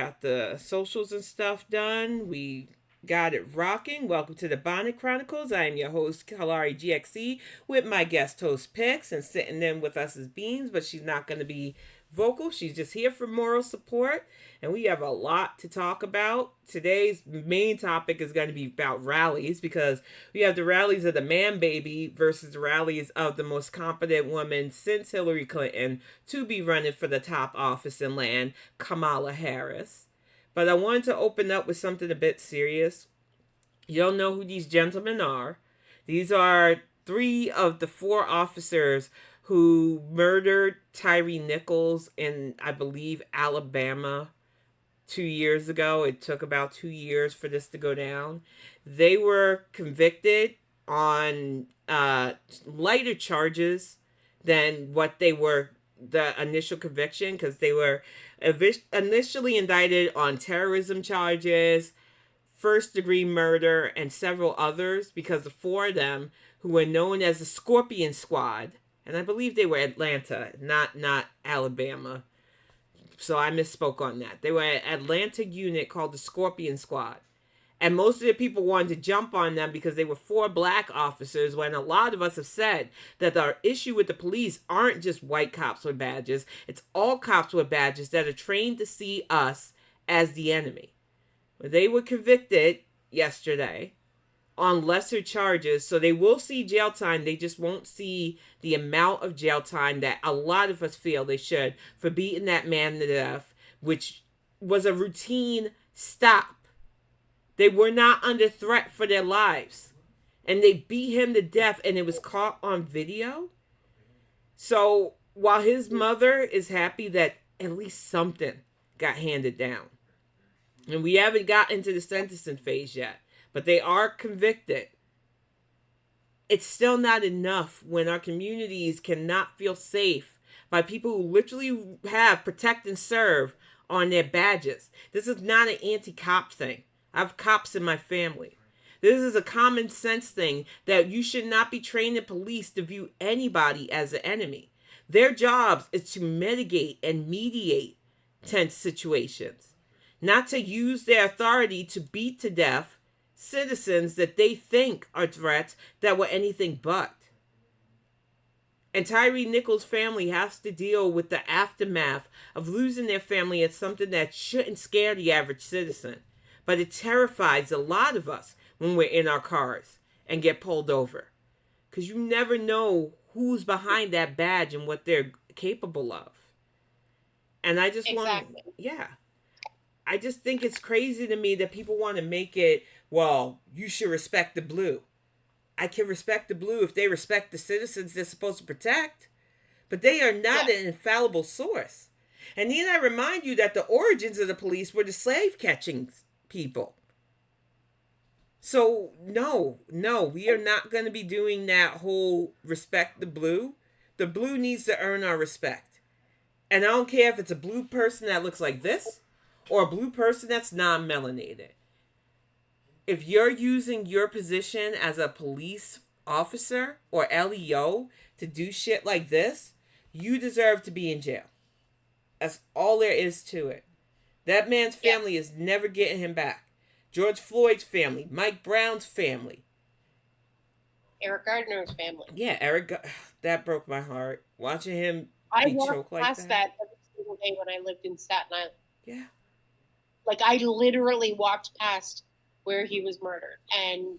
got the socials and stuff done. We got it rocking. Welcome to the Bonnet Chronicles. I am your host, Kalari GXE, with my guest host, Pix, and sitting in with us is Beans, but she's not going to be vocal. She's just here for moral support, and we have a lot to talk about. Today's main topic is going to be about rallies because we have the rallies of the man baby versus the rallies of the most competent woman since Hillary Clinton to be running for the top office in land, Kamala Harris. But I wanted to open up with something a bit serious. You don't know who these gentlemen are. These are three of the four officers who murdered Tyre Nichols in, I believe, Alabama 2 years ago. It took about 2 years for this to go down. They were convicted on lighter charges than what they were the initial conviction, because they were initially indicted on terrorism charges, first degree murder, and several others, because the four of them, who were known as the Scorpion Squad, and I believe they were Atlanta, not Alabama. So I misspoke on that. They were an Atlanta unit called the Scorpion Squad. And most of the people wanted to jump on them because they were four black officers, when a lot of us have said that our issue with the police aren't just white cops with badges. It's all cops with badges that are trained to see us as the enemy. They were convicted yesterday on lesser charges, so they will see jail time. They just won't see the amount of jail time that a lot of us feel they should for beating that man to death, which was a routine stop. They were not under threat for their lives. And they beat him to death, and it was caught on video. So while his mother is happy that at least something got handed down, and we haven't got into the sentencing phase yet, but they are convicted, it's still not enough when our communities cannot feel safe by people who literally have protect and serve on their badges. This is not an anti-cop thing. I have cops in my family. This is a common sense thing that you should not be training police to view anybody as an enemy. Their jobs is to mitigate and mediate tense situations, not to use their authority to beat to death citizens that they think are threats that were anything but. And Tyre Nichols' family has to deal with the aftermath of losing their family as something that shouldn't scare the average citizen. But it terrifies a lot of us when we're in our cars and get pulled over. Because you never know who's behind that badge and what they're capable of. And I just want to, yeah. I just think it's crazy to me that people want to make it, well, you should respect the blue. I can respect the blue if they respect the citizens they're supposed to protect. But they are not an infallible source. And then I remind you that the origins of the police were the slave catching people. So no, we are not going to be doing that whole respect the blue. The blue needs to earn our respect. And I don't care if it's a blue person that looks like this or a blue person that's non-melanated. If you're using your position as a police officer or LEO to do shit like this, you deserve to be in jail. That's all there is to it. That man's family is never getting him back. George Floyd's family, Mike Brown's family, Eric Gardner's family. Yeah, that broke my heart. Watching him I be walked choked like past that. that every single day when I lived in Staten Island. Yeah. Like, I literally walked past where he was murdered. And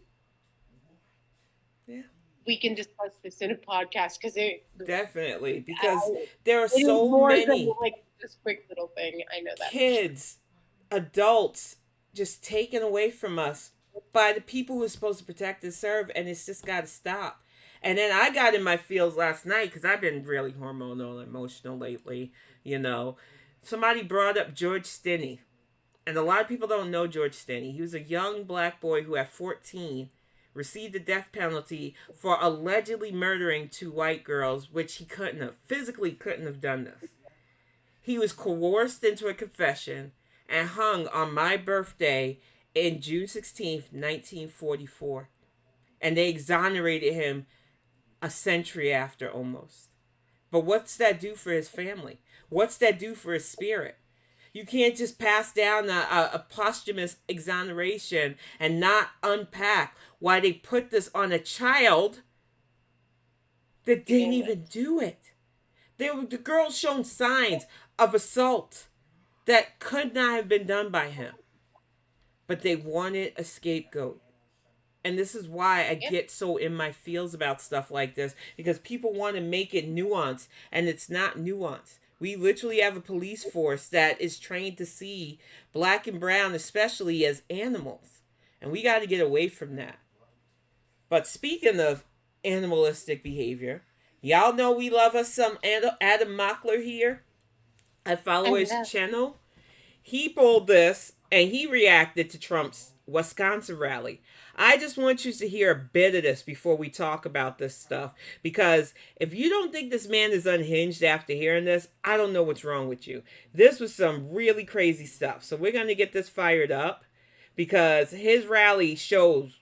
yeah, we can discuss this in a podcast because definitely, because there are so many than, like, this quick little thing. I know that kids, adults just taken away from us by the people who are supposed to protect and serve, and it's just got to stop. And then I got in my feels last night because I've been really hormonal and emotional lately. Somebody brought up George Stinney, and a lot of people don't know George Stinney. He was a young black boy who at 14 received the death penalty for allegedly murdering two white girls, which he physically couldn't have done this. He was coerced into a confession and hung on my birthday in June 16th, 1944. And they exonerated him a century after almost. But what's that do for his family? What's that do for his spirit? You can't just pass down a posthumous exoneration and not unpack why they put this on a child that didn't even do it. The girl shown signs of assault that could not have been done by him, but they wanted a scapegoat. And this is why I get so in my feels about stuff like this, because people want to make it nuanced, and it's not nuanced. We literally have a police force that is trained to see black and brown, especially, as animals. And we got to get away from that. But speaking of animalistic behavior, y'all know we love us some Adam Mockler here. I follow his channel. He pulled this and he reacted to Trump's Wisconsin rally. I just want you to hear a bit of this before we talk about this stuff, because if you don't think this man is unhinged after hearing this, I don't know what's wrong with you. This was some really crazy stuff. So we're going to get this fired up because his rally shows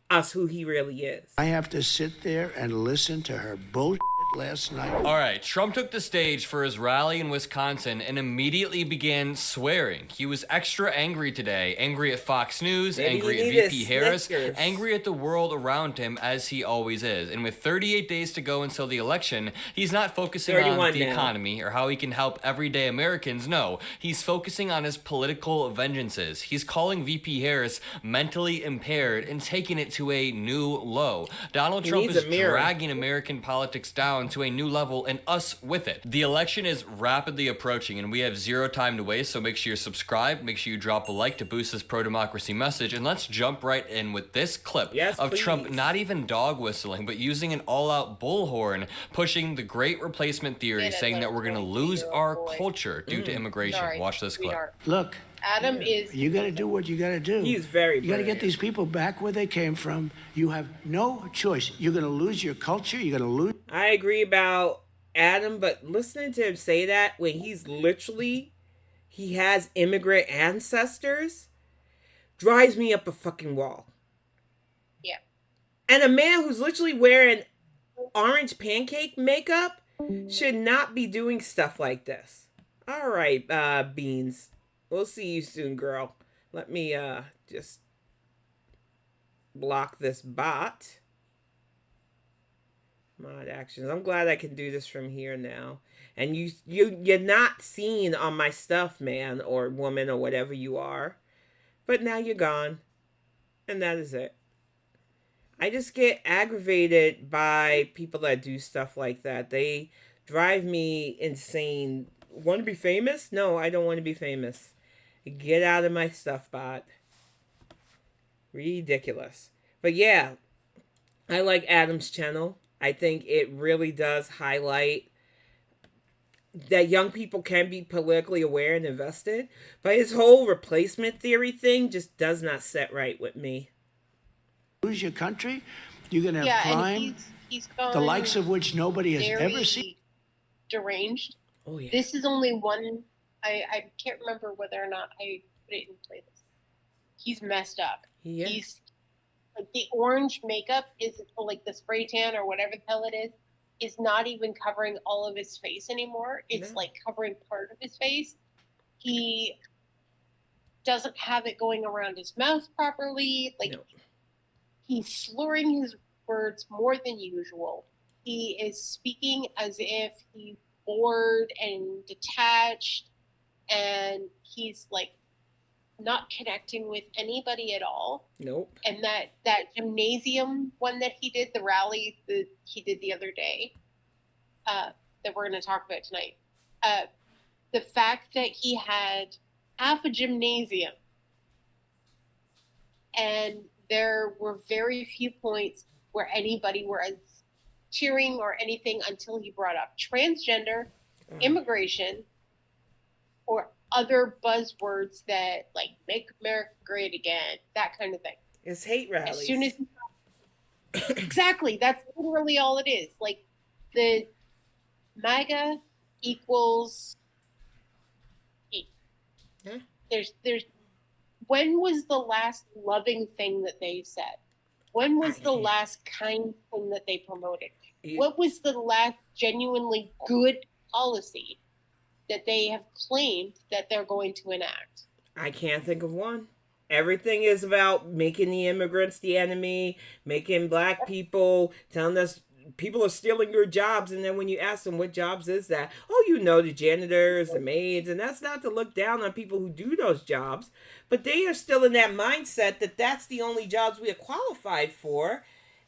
us who he really is. I have to sit there and listen to her bullshit last night. All right, Trump took the stage for his rally in Wisconsin and immediately began swearing. He was extra angry today, angry at Fox News, angry at VP Harris, angry at the world around him, as he always is. And with 38 days to go until the election, he's not focusing on the economy or how he can help everyday Americans. No, he's focusing on his political vengeances. He's calling VP Harris mentally impaired and taking it to a new low. Donald Trump is dragging American politics down to a new level, and us with it. The election is rapidly approaching and we have zero time to waste, so make sure you subscribe, make sure you drop a like to boost this pro-democracy message, and let's jump right in with this clip of Trump not even dog whistling, but using an all-out bullhorn, pushing the great replacement theory, saying that we're going to lose our culture due to immigration. Watch this clip. Look, Adam is... You got to do what you got to do. He's very You got to get these people back where they came from. You have no choice. You're going to lose your culture. You're going to lose... I agree about Adam, but listening to him say that when he's literally... he has immigrant ancestors, drives me up a fucking wall. Yeah. And a man who's literally wearing orange pancake makeup should not be doing stuff like this. All right, Beans. We'll see you soon, girl. Let me just block this bot. Mod actions. I'm glad I can do this from here now. And you're not seen on my stuff, man or woman or whatever you are. But now you're gone. And that is it. I just get aggravated by people that do stuff like that. They drive me insane. Want to be famous? No, I don't want to be famous. Get out of my stuff, bot. Ridiculous. But yeah, I like Adam's channel. I think it really does highlight that young people can be politically aware and invested. But his whole replacement theory thing just does not set right with me. Lose your country. You're going to have crime, he's the likes of which nobody has ever seen. Deranged. Oh, yeah. This is only one... I can't remember whether or not I put it in playlist. He's messed up. Yeah. He's like, the orange makeup is like the spray tan or whatever the hell it is not even covering all of his face anymore. It's like covering part of his face. He doesn't have it going around his mouth properly. Like he's slurring his words more than usual. He is speaking as if he's bored and detached. And he's like not connecting with anybody at all. Nope. And that gymnasium one that he did, the rally that he did the other day, that we're going to talk about tonight. The fact that he had half a gymnasium and there were very few points where anybody was cheering or anything until he brought up transgender, immigration, or other buzzwords that like make America great again, that kind of thing. It's hate rallies. As soon as exactly, that's literally all it is. Like the MAGA equals hate. Yeah. There's when was the last loving thing that they said? When was the last kind thing that they promoted? What was the last genuinely good policy that they have claimed that they're going to enact? I can't think of one. Everything is about making the immigrants the enemy, making black people, telling us people are stealing your jobs. And then when you ask them, what jobs is that? Oh, you know, the janitors, the maids. And that's not to look down on people who do those jobs. But they are still in that mindset that that's the only jobs we are qualified for.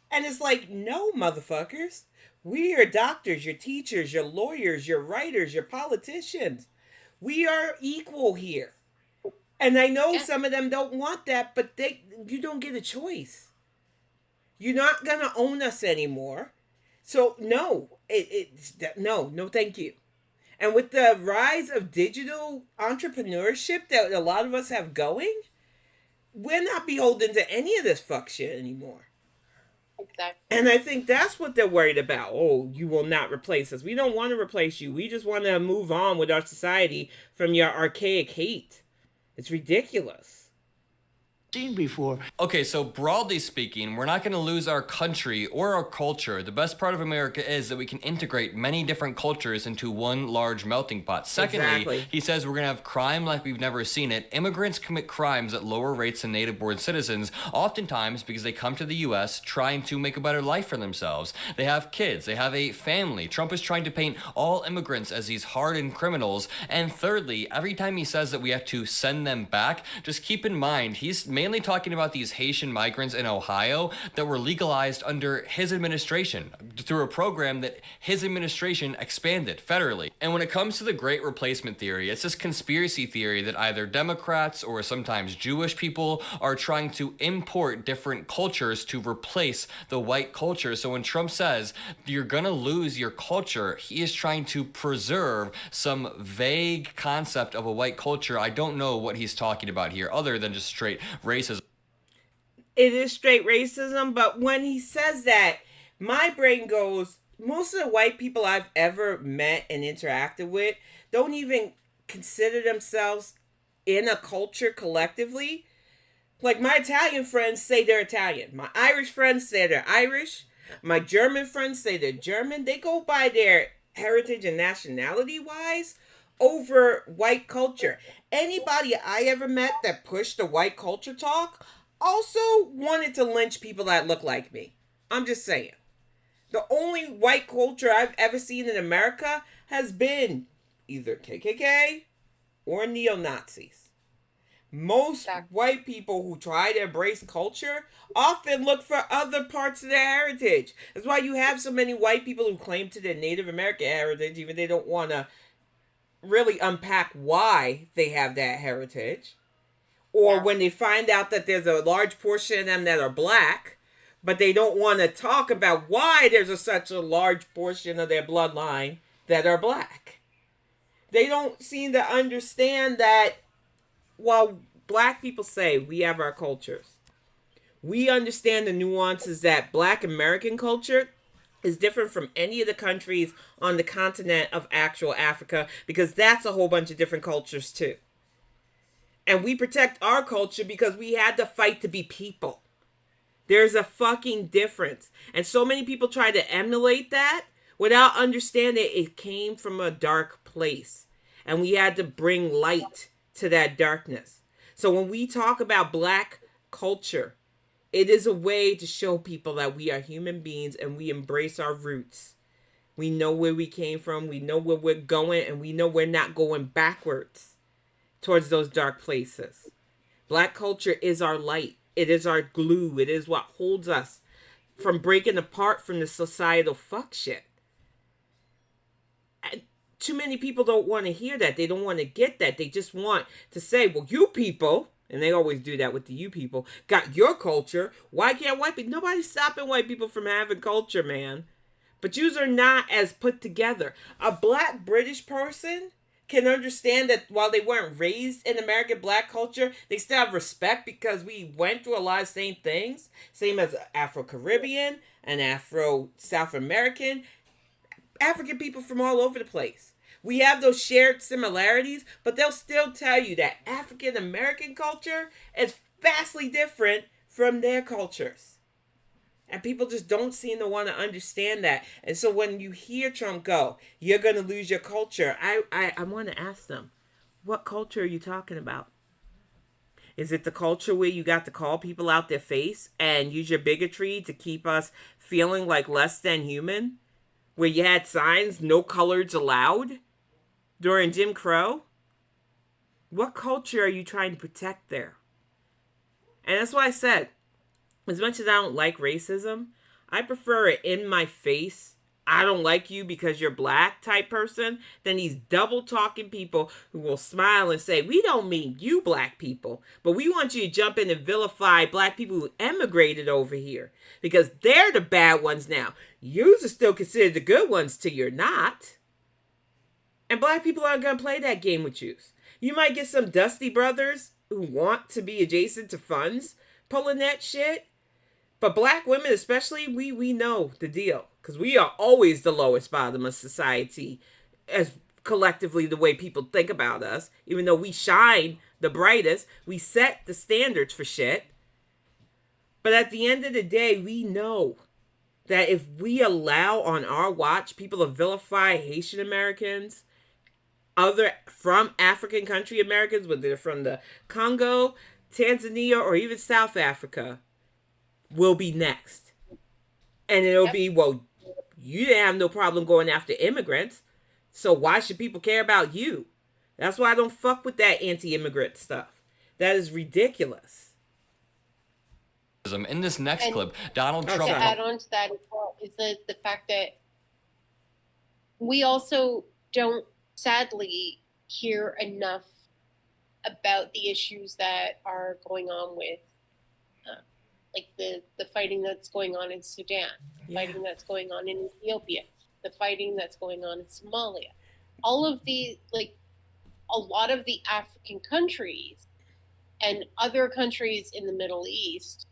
And it's like, no, motherfuckers. We are doctors, your teachers, your lawyers, your writers, your politicians. We are equal here. And I know some of them don't want that, but you don't get a choice. You're not gonna own us anymore. So no, no, thank you. And with the rise of digital entrepreneurship that a lot of us have going, we're not beholden to any of this fuck shit anymore. Exactly. And I think that's what they're worried about. Oh, you will not replace us. We don't want to replace you. We just want to move on with our society from your archaic hate. It's ridiculous. Seen before. Okay, so broadly speaking, we're not going to lose our country or our culture. The best part of America is that we can integrate many different cultures into one large melting pot. Secondly, he says we're going to have crime like we've never seen it. Immigrants commit crimes at lower rates than native-born citizens, oftentimes because they come to the U.S. trying to make a better life for themselves. They have kids. They have a family. Trump is trying to paint all immigrants as these hardened criminals. And thirdly, every time he says that we have to send them back, just keep in mind, he's mainly talking about these Haitian migrants in Ohio that were legalized under his administration through a program that his administration expanded federally. And when it comes to the Great Replacement theory, it's this conspiracy theory that either Democrats or sometimes Jewish people are trying to import different cultures to replace the white culture. So when Trump says you're gonna lose your culture, he is trying to preserve some vague concept of a white culture. I don't know what he's talking about here other than just straight racism. It is straight racism, but when he says that, my brain goes, most of the white people I've ever met and interacted with don't even consider themselves in a culture collectively. Like, my Italian friends say they're Italian. My Irish friends say they're Irish. My German friends say they're German. They go by their heritage and nationality wise over white culture. Anybody I ever met that pushed the white culture talk also wanted to lynch people that look like me. I'm just saying. The only white culture I've ever seen in America has been either KKK or neo-Nazis. Most white people who try to embrace culture often look for other parts of their heritage. That's why you have so many white people who claim to their Native American heritage, even they don't want to really unpack why they have that heritage. Or when they find out that there's a large portion of them that are black, but they don't want to talk about why there's such a large portion of their bloodline that are black. They don't seem to understand that while black people say we have our cultures, we understand the nuances that black American culture is different from any of the countries on the continent of actual Africa, because that's a whole bunch of different cultures too. And we protect our culture because we had to fight to be people. There's a fucking difference. And so many people try to emulate that without understanding it came from a dark place. And we had to bring light to that darkness. So when we talk about black culture, it is a way to show people that we are human beings and we embrace our roots. We know where we came from, we know where we're going, and we know we're not going backwards towards those dark places. Black culture is our light. It is our glue. It is what holds us from breaking apart from the societal fuck shit. And too many people don't want to hear that. They don't want to get that. They just want to say, well, you people, and they always do that with the you people, got your culture. Why can't white people? Nobody's stopping white people from having culture, man. But yous are not as put together. A black British person can understand that while they weren't raised in American black culture, they still have respect because we went through a lot of same things. Same as Afro-Caribbean and Afro-South American. African people from all over the place. We have those shared similarities, but they'll still tell you that African American culture is vastly different from their cultures. And people just don't seem to want to understand that. And so when you hear Trump go, you're going to lose your culture. I want to ask them, what culture are you talking about? Is it the culture where you got to call people out their face and use your bigotry to keep us feeling like less than human? Where you had signs, no coloreds allowed during Jim Crow? What culture are you trying to protect there? And that's why I said, as much as I don't like racism, I prefer it in my face. I don't like you because you're black type person than these double talking people who will smile and say, we don't mean you black people, but we want you to jump in and vilify black people who emigrated over here because they're the bad ones now. Yous are still considered the good ones till you're not. And black people aren't going to play that game with yous. You might get some dusty brothers who want to be adjacent to funds pulling that shit. But black women especially, we know the deal. Because we are always the lowest bottom of society as collectively the way people think about us. Even though we shine the brightest, we set the standards for shit. But at the end of the day, we know that if we allow on our watch people to vilify Haitian Americans, other from African country Americans, whether they're from the Congo, Tanzania, or even South Africa, will be next. And it'll be, well, you didn't have no problem going after immigrants, so why should people care about you? That's why I don't fuck with that anti-immigrant stuff. That is ridiculous. In this next clip, Donald Trump... To add on to that as well is the fact that we also don't, sadly, hear enough about the issues that are going on with like the fighting that's going on in Sudan, the fighting that's going on in Ethiopia, the fighting that's going on in Somalia. All of the, like, a lot of the African countries and other countries in the Middle East,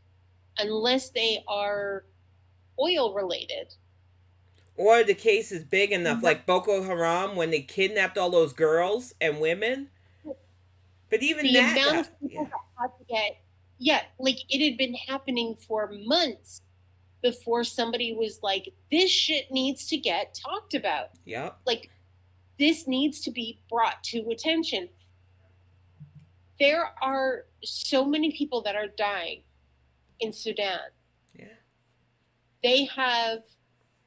unless they are oil related. Or the case is big enough, like Boko Haram, when they kidnapped all those girls and women. But even the that... amount of people that had to get... Yeah, like it had been happening for months before somebody was like, this shit needs to get talked about. Yep. Like, this needs to be brought to attention. There are so many people that are dying in Sudan. Yeah. They have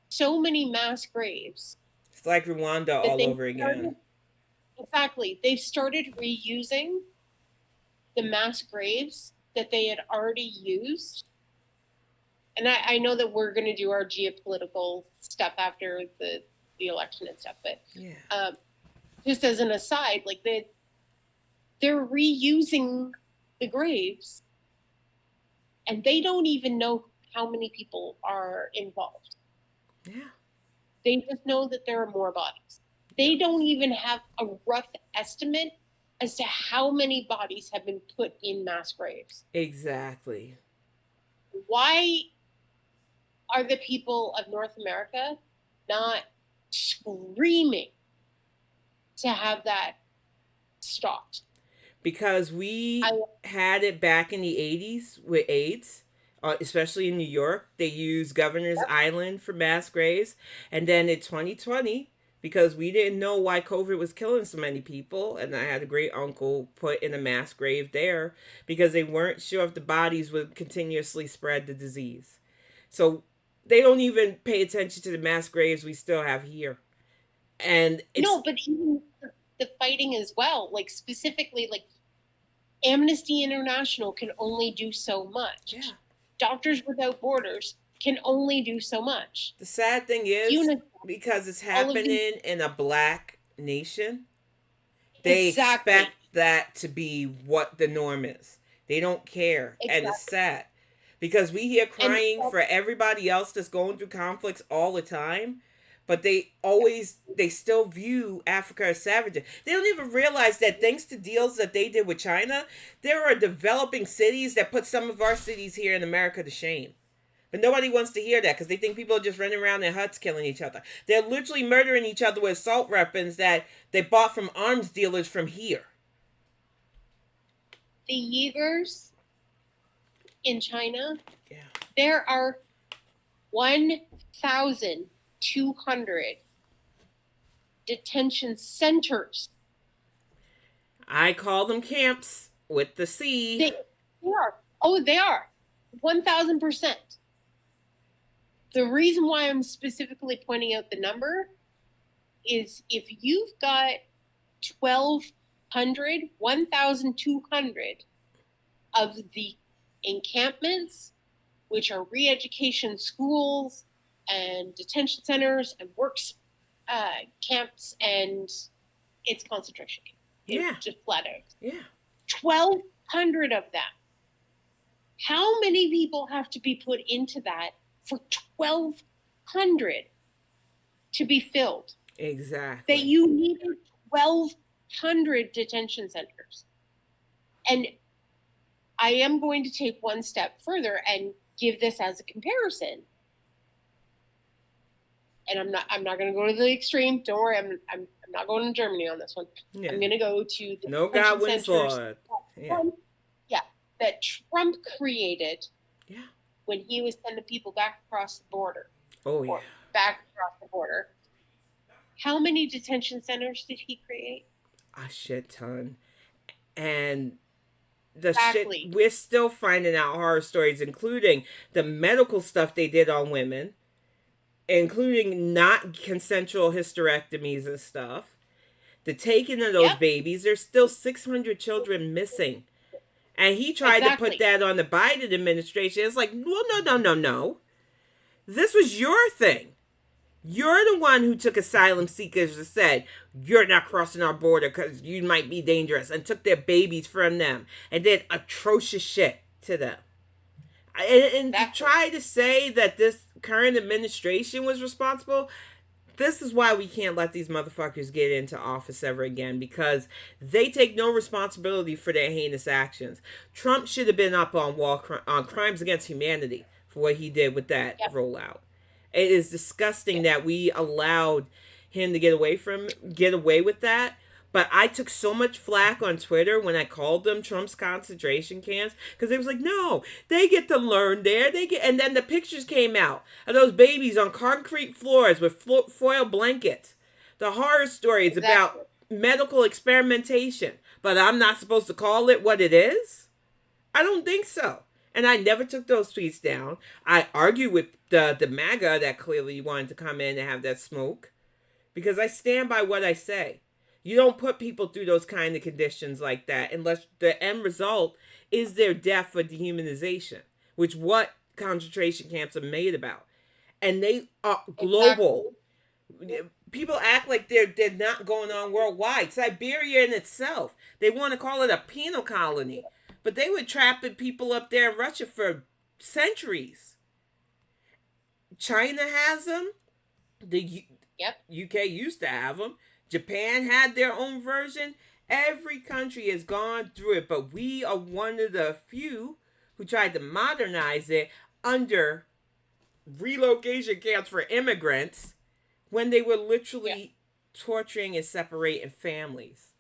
so many mass graves. It's like Rwanda all over again. Exactly. They've started reusing the mass graves that they had already used. And I know that we're going to do our geopolitical stuff after the election and stuff, but just as an aside, like they're reusing the graves and they don't even know how many people are involved. Yeah. They just know that there are more bodies. They don't even have a rough estimate as to how many bodies have been put in mass graves. Exactly. Why are the people of North America not screaming to have that stopped? Because we had it back in the 80s with AIDS, especially in New York. They used Governor's Island for mass graves. And then in 2020, because we didn't know why COVID was killing so many people, and I had a great uncle put in a mass grave there because they weren't sure if the bodies would continuously spread the disease. So they don't even pay attention to the mass graves we still have here. And no, but even the fighting as well, like specifically, like Amnesty International can only do so much. Yeah. Doctors Without can only do so much. The sad thing is, because it's happening in a black nation, they expect that to be what the norm is. They don't care. And it's sad. Because we hear crying for everybody else that's going through conflicts all the time, but they still view Africa as savages. They don't even realize that thanks to deals that they did with China, there are developing cities that put some of our cities here in America to shame. But nobody wants to hear that because they think people are just running around in huts killing each other. They're literally murdering each other with assault weapons that they bought from arms dealers from here. The Uyghurs in China, there are 1,200 detention centers. I call them camps with the C. They are. Oh, they are. 1,000%. The reason why I'm specifically pointing out the number is if you've got 1,200 of the encampments, which are re-education schools and detention centers and works camps, and it's concentration camp. Yeah. Just flat out. Yeah. 1,200 of them. How many people have to be put into that for 1,200 to be filled? Exactly. That you needed 1,200 detention centers. And I am going to take one step further and give this as a comparison. And I'm not going to go to the extreme. Don't worry, I'm not going to Germany on this one. Yeah. I'm going to go to the No God wins Lord. That Trump created. Yeah. When he was sending people back across the border. Oh yeah. Back across the border. How many detention centers did he create? A shit ton. And exactly. We're still finding out horror stories, including the medical stuff they did on women, including not consensual hysterectomies and stuff. The taking of those babies. There's still 600 children missing. And he tried to put that on the Biden administration. It's like, well, no. This was your thing. You're the one who took asylum seekers and said, you're not crossing our border because you might be dangerous, and took their babies from them and did atrocious shit to them. And to try to say that this current administration was responsible, this is why we can't let these motherfuckers get into office ever again, because they take no responsibility for their heinous actions. Trump should have been up on crimes against humanity for what he did with that rollout. It is disgusting that we allowed him to get away with that. But I took so much flack on Twitter when I called them Trump's concentration camps, because it was like, no, they get to learn there. And then the pictures came out of those babies on concrete floors with foil blankets. The horror stories about medical experimentation. But I'm not supposed to call it what it is? I don't think so. And I never took those tweets down. I argued with the MAGA that clearly wanted to come in and have that smoke, because I stand by what I say. You don't put people through those kind of conditions like that unless the end result is their death for dehumanization, which what concentration camps are made about. And they are global. Exactly. People act like they're not going on worldwide. Siberia in itself, they want to call it a penal colony, but they were trapping people up there in Russia for centuries. China has them. The UK used to have them. Japan had their own version. Every country has gone through it, but we are one of the few who tried to modernize it under relocation camps for immigrants when they were literally torturing and separating families.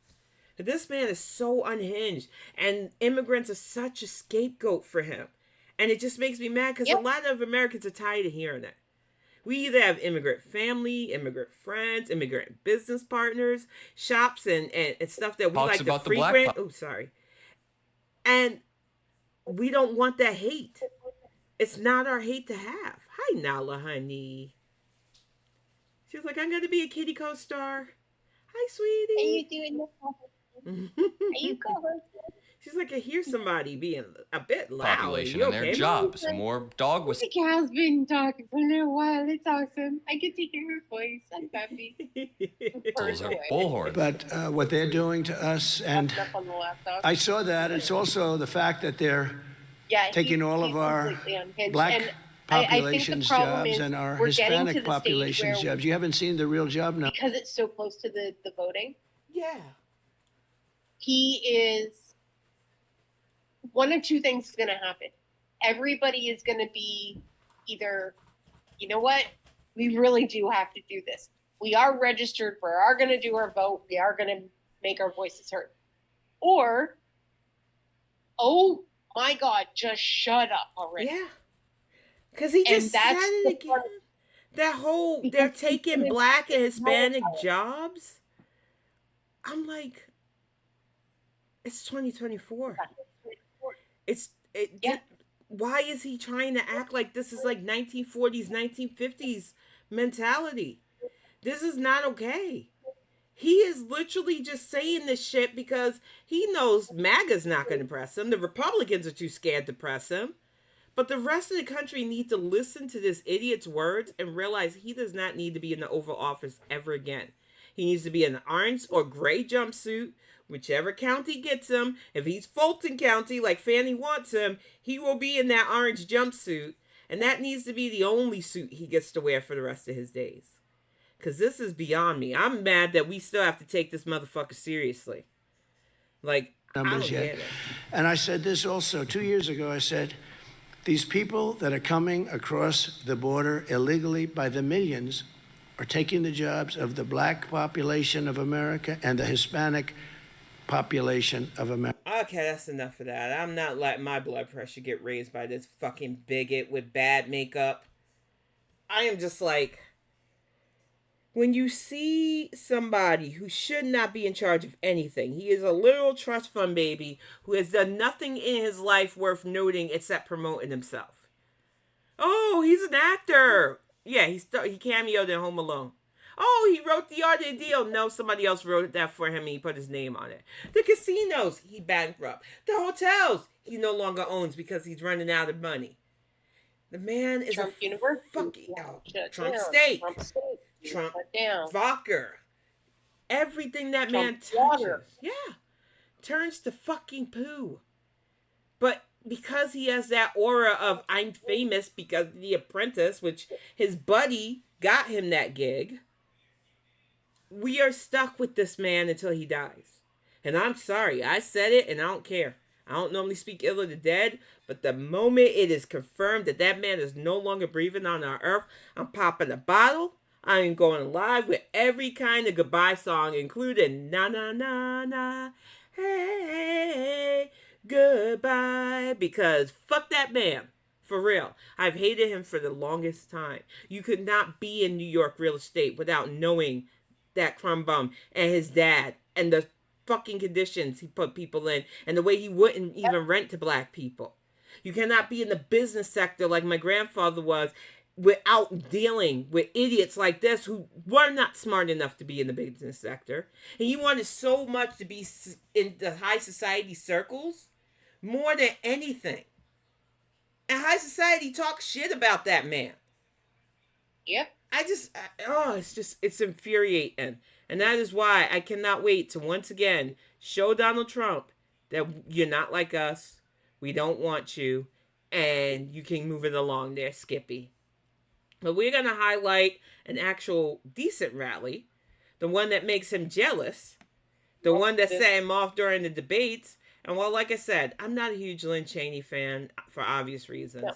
But this man is so unhinged, and immigrants are such a scapegoat for him. And it just makes me mad because a lot of Americans are tired of hearing that. We either have immigrant family, immigrant friends, immigrant business partners, shops, and stuff that we like to frequent. Oh, sorry. And we don't want that hate. It's not our hate to have. Hi, Nala, honey. She's like, I'm going to be a kitty co-star. Hi, sweetie. How you doing? How you going? She's like, I hear somebody being a bit loud. Population and their jobs. More dog was. The cow's been talking for a little while. It's awesome. I get to hear her voice. I'm happy. Those are bullhorns. But what they're doing to us, and I saw that. It's also the fact that they're taking all of our black population's jobs and our Hispanic population's jobs. You haven't seen the real job now. Because it's so close to the voting. Yeah. He is... One of two things is going to happen. Everybody is going to be either, you know what, we really do have to do this. We are registered. We are going to do our vote. We are going to make our voices heard. Or, oh my God, just shut up already. Yeah. Because he just said it again. That whole, they're taking Black and Hispanic jobs. I'm like, it's 2024. Why is he trying to act like this is like 1940s, 1950s mentality? This is not okay. He is literally just saying this shit because he knows MAGA's not going to press him. The Republicans are too scared to press him. But the rest of the country need to listen to this idiot's words and realize he does not need to be in the Oval Office ever again. He needs to be in an orange or gray jumpsuit, whichever county gets him. If he's Fulton County, like Fannie wants him, he will be in that orange jumpsuit. And that needs to be the only suit he gets to wear for the rest of his days. Because this is beyond me. I'm mad that we still have to take this motherfucker seriously. Like, numbers yet. And I said this also 2 years ago. I said, these people that are coming across the border illegally by the millions are taking the jobs of the Black population of America and the Hispanic population of America. Okay, that's enough of that. I'm not letting my blood pressure get raised by this fucking bigot with bad makeup. I am just like, when you see somebody who should not be in charge of anything, he is a literal trust fund baby who has done nothing in his life worth noting except promoting himself. Oh, he's an actor. Yeah, he cameoed in Home Alone. Oh, he wrote the art of the deal. No, somebody else wrote that for him and he put his name on it. The casinos, he bankrupt. The hotels, he no longer owns because he's running out of money. The man is Trump a University. fucking Trump State. Trump vodka. Everything that Trump man touches. Water. Yeah. Turns to fucking poo. But because he has that aura of I'm famous because of The Apprentice, which his buddy got him that gig, we are stuck with this man until he dies. And I'm sorry. I said it and I don't care. I don't normally speak ill of the dead, but the moment it is confirmed that that man is no longer breathing on our earth, I'm popping a bottle. I am going live with every kind of goodbye song, including na na na na, hey, goodbye, because fuck that man. For real. I've hated him for the longest time. You could not be in New York real estate without knowing that crumb bum and his dad and the fucking conditions he put people in and the way he wouldn't even rent to Black people. You cannot be in the business sector like my grandfather was without dealing with idiots like this who were not smart enough to be in the business sector. And he wanted so much to be in the high society circles more than anything. And high society talks shit about that man. Yep. It's infuriating. And that is why I cannot wait to once again show Donald Trump that you're not like us. We don't want you. And you can move it along there, Skippy. But we're going to highlight an actual decent rally. The one that makes him jealous. The one that set him off during the debates. And well, like I said, I'm not a huge Lynn Cheney fan for obvious reasons. No.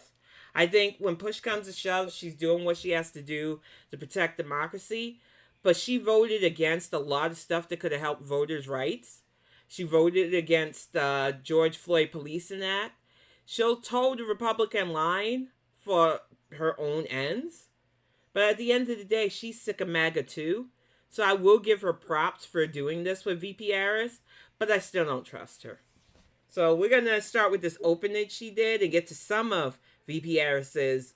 I think when push comes to shove, she's doing what she has to do to protect democracy. But she voted against a lot of stuff that could have helped voters' rights. She voted against George Floyd Policing Act. She'll toe the Republican line for her own ends. But at the end of the day, she's sick of MAGA too. So I will give her props for doing this with VP Harris. But I still don't trust her. So we're going to start with this opening she did and get to some of VP Harris's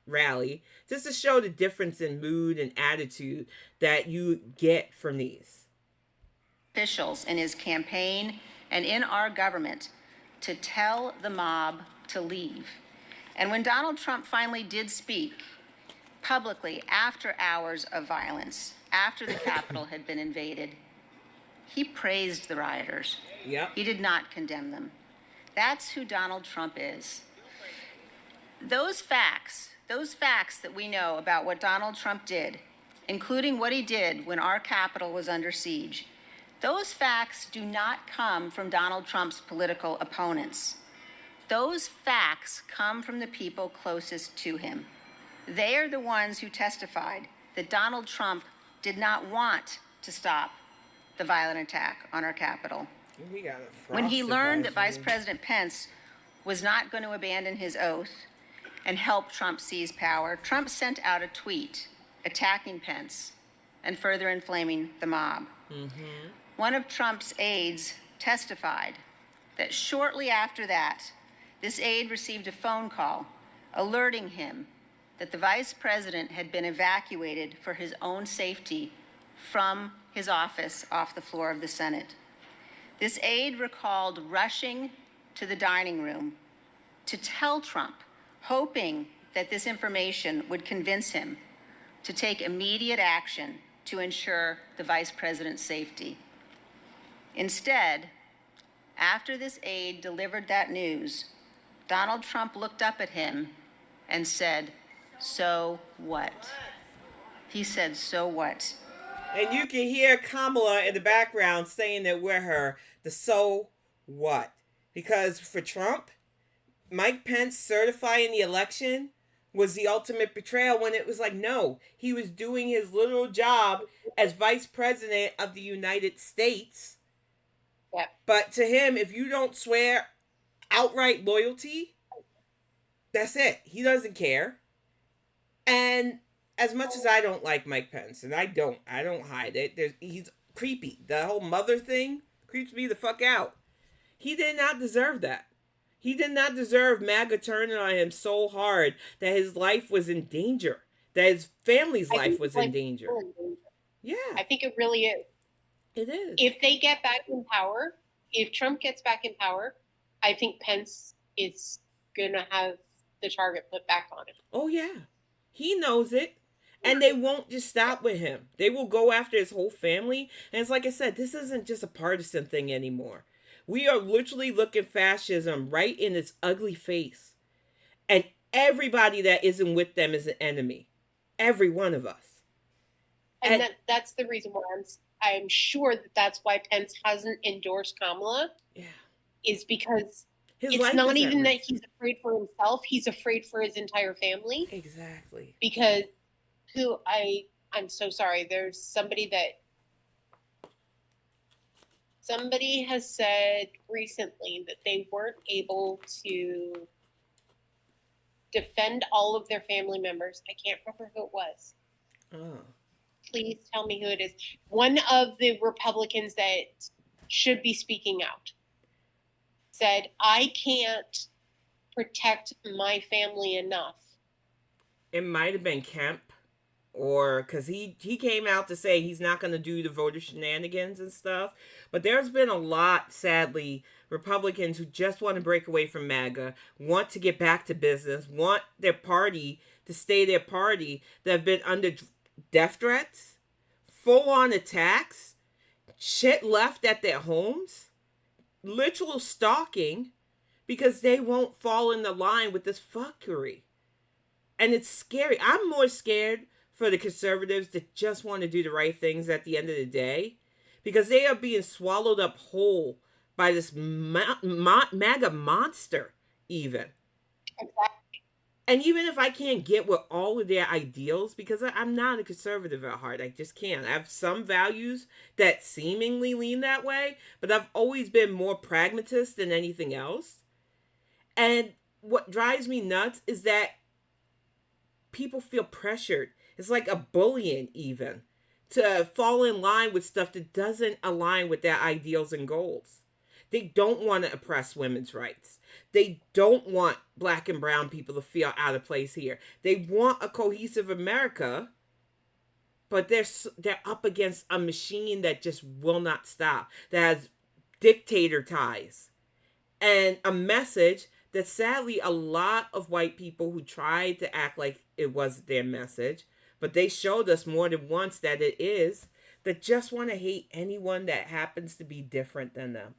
rally, just to show the difference in mood and attitude that you get from these. Officials in his campaign and in our government to tell the mob to leave. And when Donald Trump finally did speak publicly after hours of violence, after the Capitol had been invaded, he praised the rioters. Yep. He did not condemn them. That's who Donald Trump is. Those facts that we know about what Donald Trump did, including what he did when our Capitol was under siege, those facts do not come from Donald Trump's political opponents. Those facts come from the people closest to him. They are the ones who testified that Donald Trump did not want to stop the violent attack on our Capitol. When he learned that Vice President Pence was not going to abandon his oath, and help Trump seize power, Trump sent out a tweet attacking Pence and further inflaming the mob. Mm-hmm. One of Trump's aides testified that shortly after that, this aide received a phone call alerting him that the vice president had been evacuated for his own safety from his office off the floor of the Senate. This aide recalled rushing to the dining room to tell Trump, hoping that this information would convince him to take immediate action to ensure the vice president's safety. Instead, after this aide delivered that news, Donald Trump looked up at him and said, "So what?" He said, "So what?" And you can hear Kamala in the background saying that we're her, the so what? Because for Trump, Mike Pence certifying the election was the ultimate betrayal when it was like, no, he was doing his literal job as vice president of the United States. Yep. But to him, if you don't swear outright loyalty, that's it. He doesn't care. And as much as I don't like Mike Pence, and I don't hide it, he's creepy. The whole mother thing creeps me the fuck out. He did not deserve that. He did not deserve MAGA turning on him so hard that his life was in danger, that his family's life was in danger. Yeah. I think it really is. It is. If they get back in power, if Trump gets back in power, I think Pence is going to have the target put back on him. Oh, yeah. He knows it. And they won't just stop with him. They will go after his whole family. And it's like I said, this isn't just a partisan thing anymore. We are literally looking fascism right in its ugly face. And everybody that isn't with them is an enemy. Every one of us. And that's the reason why I'm sure that's why Pence hasn't endorsed Kamala. Yeah. Is because it's not even that he's afraid for himself. He's afraid for his entire family. Exactly. Because I'm so sorry. There's somebody has said recently that they weren't able to defend all of their family members. I can't remember who it was. Oh. Please tell me who it is. One of the Republicans that should be speaking out said, I can't protect my family enough. It might have been Kemp. Or because he came out to say he's not going to do the voter shenanigans and stuff. But there's been a lot, sadly, Republicans who just want to break away from MAGA, want to get back to business, want their party to stay their party, that have been under death threats, full-on attacks, shit left at their homes, literal stalking, because they won't fall in the line with this fuckery. And it's scary. I'm more scared for the conservatives that just want to do the right things at the end of the day, because they are being swallowed up whole by this MAGA monster, even. Exactly. And even if I can't get with all of their ideals, because I'm not a conservative at heart, I just can't. I have some values that seemingly lean that way, but I've always been more pragmatist than anything else. And what drives me nuts is that people feel pressured. It's like a bullying even to fall in line with stuff that doesn't align with their ideals and goals. They don't want to oppress women's rights. They don't want black and brown people to feel out of place here. They want a cohesive America, but they're up against a machine that just will not stop, that has dictator ties, and a message that sadly a lot of white people who tried to act like it was their message, but they showed us more than once that it is, that just want to hate anyone that happens to be different than them.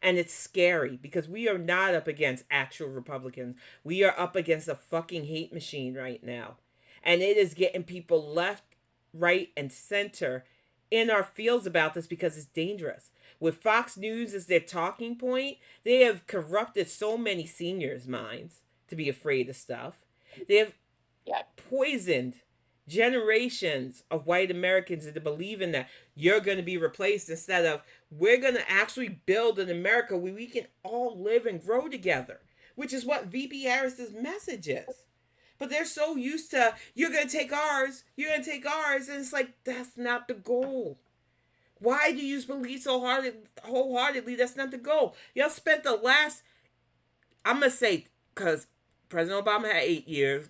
And it's scary because we are not up against actual Republicans. We are up against a fucking hate machine right now. And it is getting people left, right, and center in our fields about this because it's dangerous. With Fox News as their talking point, they have corrupted so many seniors' minds to be afraid of stuff. They have poisoned generations of white Americans into believing that you're going to be replaced, instead of we're going to actually build an America where we can all live and grow together, which is what VP Harris's message is. But they're so used to, you're going to take ours, you're going to take ours, and it's like, that's not the goal. Why do you believe so wholeheartedly that's not the goal? Y'all spent the last, I'm going to say, because President Obama had 8 years,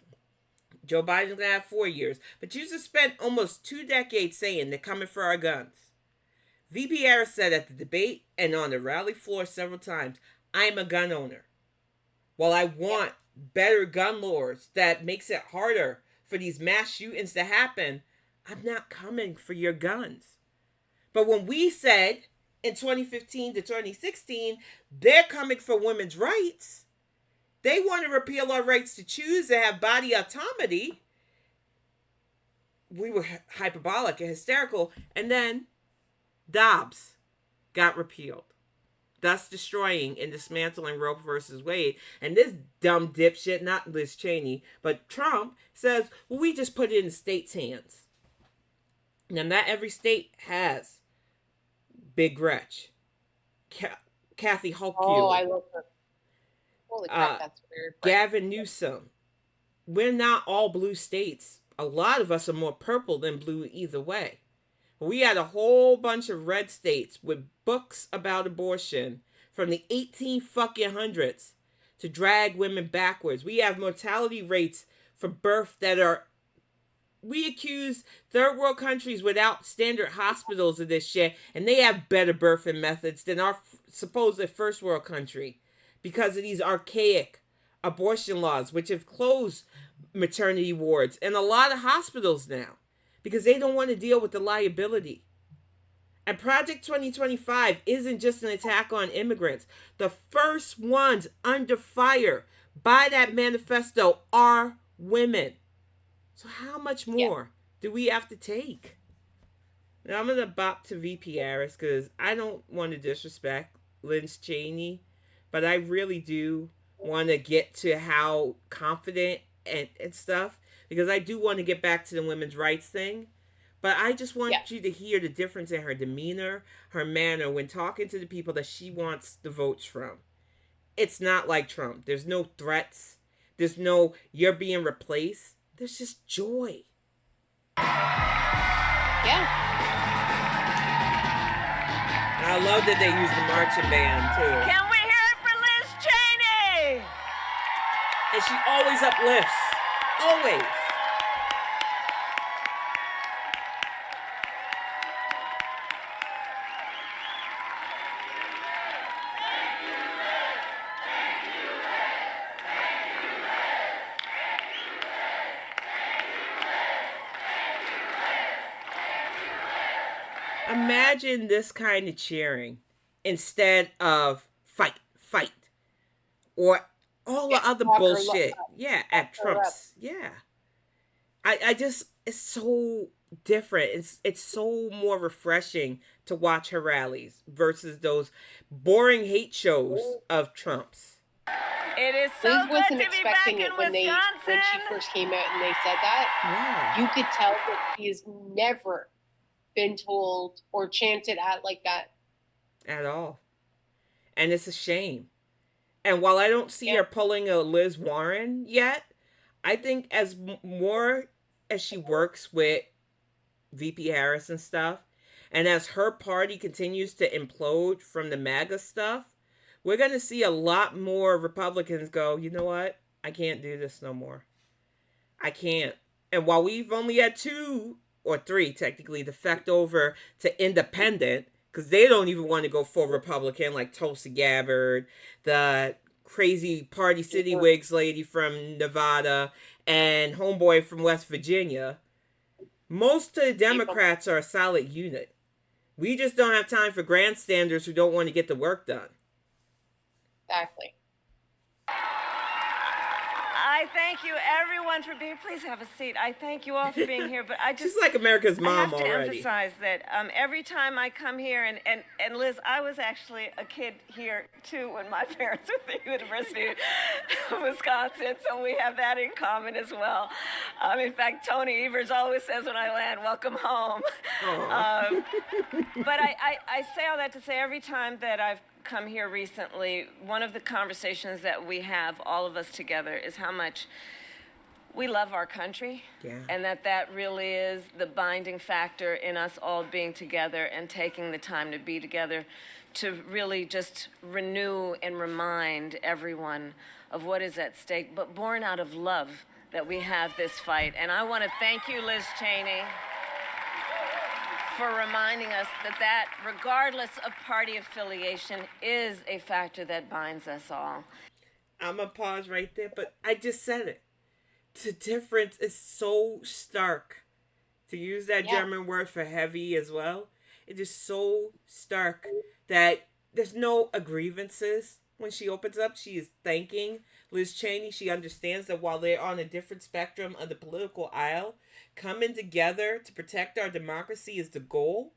Joe Biden's going to have 4 years, but you just spent almost 2 decades saying they're coming for our guns. VP Harris said at the debate and on the rally floor several times, I'm a gun owner. While I want better gun laws that makes it harder for these mass shootings to happen, I'm not coming for your guns. But when we said in 2015 to 2016, they're coming for women's rights, they want to repeal our rights to choose and have body autonomy, we were hyperbolic and hysterical, and then Dobbs got repealed, thus destroying and dismantling Roe versus Wade. And this dumb dipshit, not Liz Cheney, but Trump, says, well, we just put it in the state's hands. Now, not every state has Big Gretch, Kathy Hochul. Oh, I love her. Holy crap, that's weird. Gavin Newsom. We're not all blue states. A lot of us are more purple than blue either way. We had a whole bunch of red states with books about abortion from the 1800s to drag women backwards. We have mortality rates for birth that are... We accuse third world countries without standard hospitals of this shit, and they have better birthing methods than our supposed first world country because of these archaic abortion laws, which have closed maternity wards and a lot of hospitals now, because they don't want to deal with the liability. And Project 2025 isn't just an attack on immigrants. The first ones under fire by that manifesto are women. So how much more do we have to take? Now I'm going to bop to VP Harris because I don't want to disrespect Liz Cheney, but I really do want to get to how confident and stuff, because I do want to get back to the women's rights thing. But I just want you to hear the difference in her demeanor, her manner when talking to the people that she wants the votes from. It's not like Trump. There's no threats. There's no, you're being replaced. There's just joy. Yeah. I love that they use the marching band, too. Can we hear it for Liz Cheney? And she always uplifts. Always. Imagine this kind of cheering instead of fight, or all the other bullshit. Yeah, at Trump's. Yeah. I just, it's so different. It's so more refreshing to watch her rallies versus those boring hate shows of Trump's. It is so Liz good wasn't to be back expecting in it when she first came out and they said that. Yeah. You could tell that she has never been told or chanted at like that at all. And it's a shame. And while I don't see her pulling a Liz Warren yet, I think as more as she works with VP Harris and stuff, and as her party continues to implode from the MAGA stuff, we're going to see a lot more Republicans go, you know what? I can't do this no more. I can't. And while we've only had 2 or 3 technically defect over to independent, because they don't even want to go full Republican, like Tulsi Gabbard, the crazy Party City Wigs lady from Nevada, and homeboy from West Virginia. Most of the Democrats are a solid unit. We just don't have time for grandstanders who don't want to get the work done. Exactly. I thank you, everyone, for being. Please have a seat. I thank you all for being here. But I just, she's like America's mom already. I have to already. emphasize that every time I come here, and Liz, I was actually a kid here too when my parents were at the University of Wisconsin, so we have that in common as well. In fact, Tony Evers always says when I land, "Welcome home." But I say all that to say, every time that I've come here recently, one of the conversations that we have, all of us together, is how much we love our country. Yeah. And that really is the binding factor in us all being together and taking the time to be together, to really just renew and remind everyone of what is at stake, but born out of love that we have this fight. And I want to thank you, Liz Cheney, for reminding us that regardless of party affiliation, is a factor that binds us all. I'm going to pause right there, but I just said it. The difference is so stark. To use that German word for heavy as well, it is so stark that there's no grievances. When she opens up, she is thanking Liz Cheney. She understands that while they're on a different spectrum of the political aisle, coming together to protect our democracy is the goal.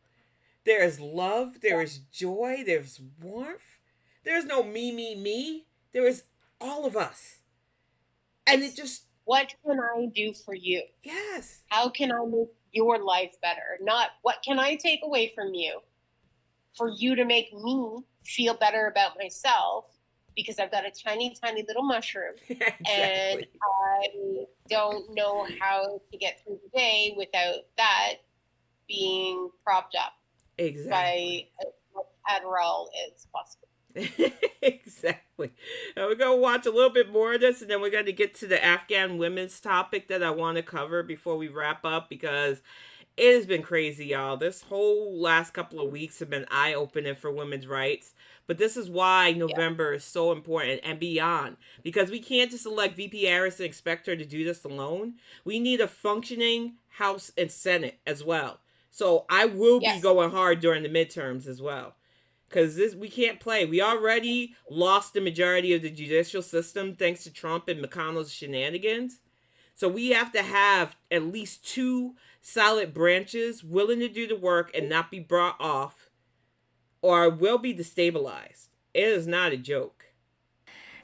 There is love, there is joy, there's warmth. There's no me. There is all of us. And it just... What can I do for you? Yes. How can I make your life better? Not what can I take away from you for you to make me feel better about myself, because I've got a tiny, tiny little mushroom. Exactly. And I don't know how to get through the day without that being propped up by as much Adderall as possible. Exactly. Now we're going to watch a little bit more of this, and then we're going to get to the Afghan women's topic that I want to cover before we wrap up, because it has been crazy, y'all. This whole last couple of weeks have been eye-opening for women's rights. But this is why November is so important and beyond. Because we can't just elect VP Harris and expect her to do this alone. We need a functioning House and Senate as well. So I will be going hard during the midterms as well. Because we can't play. We already lost the majority of the judicial system thanks to Trump and McConnell's shenanigans. So we have to have at least 2 solid branches willing to do the work and not be brought off, or will be destabilized. It is not a joke.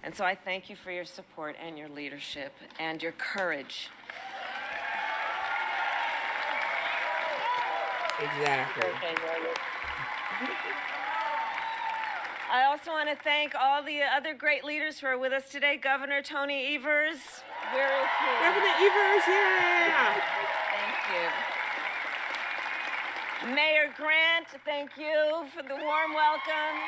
And so I thank you for your support and your leadership and your courage. Exactly. I also want to thank all the other great leaders who are with us today. Governor Tony Evers. Where is he? Governor Evers, yeah. Thank you. Mayor Grant, thank you for the warm welcome.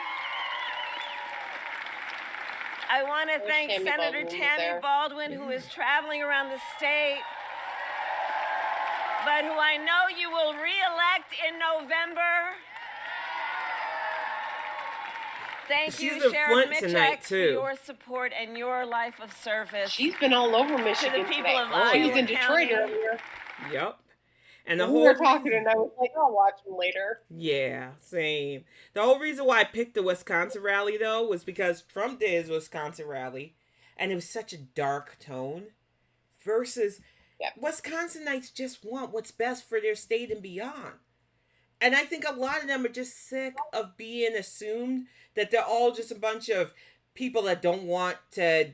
I want to thank Senator Tammy Baldwin, who is traveling around the state, but who I know you will re-elect in November. Thank you, Sheriff Mitchell, for your support and your life of service. She's been all over Michigan to the people today. Of Iowa She was in Detroit County. earlier. Yep. And the we were talking, and I was like, I'll watch them later. Yeah, same. The whole reason why I picked the Wisconsin rally, though, was because Trump did his Wisconsin rally, and it was such a dark tone, versus Wisconsinites just want what's best for their state and beyond. And I think a lot of them are just sick of being assumed that they're all just a bunch of people that don't want to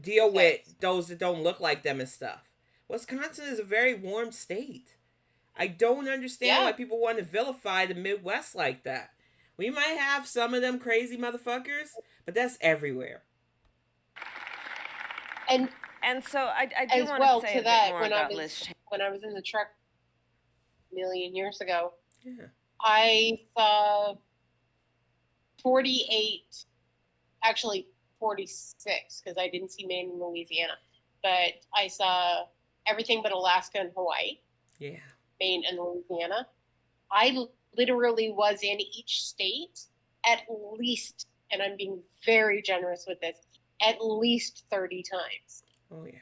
deal with those that don't look like them and stuff. Wisconsin is a very warm state. I don't understand why people want to vilify the Midwest like that. We might have some of them crazy motherfuckers, but that's everywhere. And so I do want to say a bit more about Liz Cheney. When I was in the truck a million years ago, I saw 48, actually 46, because I didn't see Maine and Louisiana, but I saw everything but Alaska and Hawaii. Yeah. Maine and Louisiana. I literally was in each state at least, and I'm being very generous with this, at least 30 times. Oh, yeah.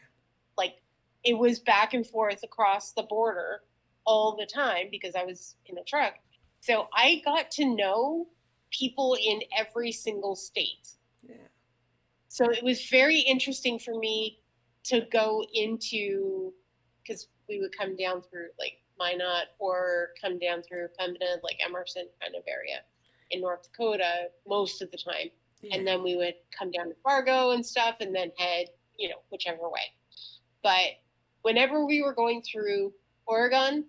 Like, it was back and forth across the border all the time because I was in a truck. So I got to know people in every single state. Yeah. So it was very interesting for me to go into, because we would come down through like Minot or come down through Pembina, like Emerson kind of area in North Dakota most of the time. Yeah. And then we would come down to Fargo and stuff and then head, whichever way. But whenever we were going through Oregon,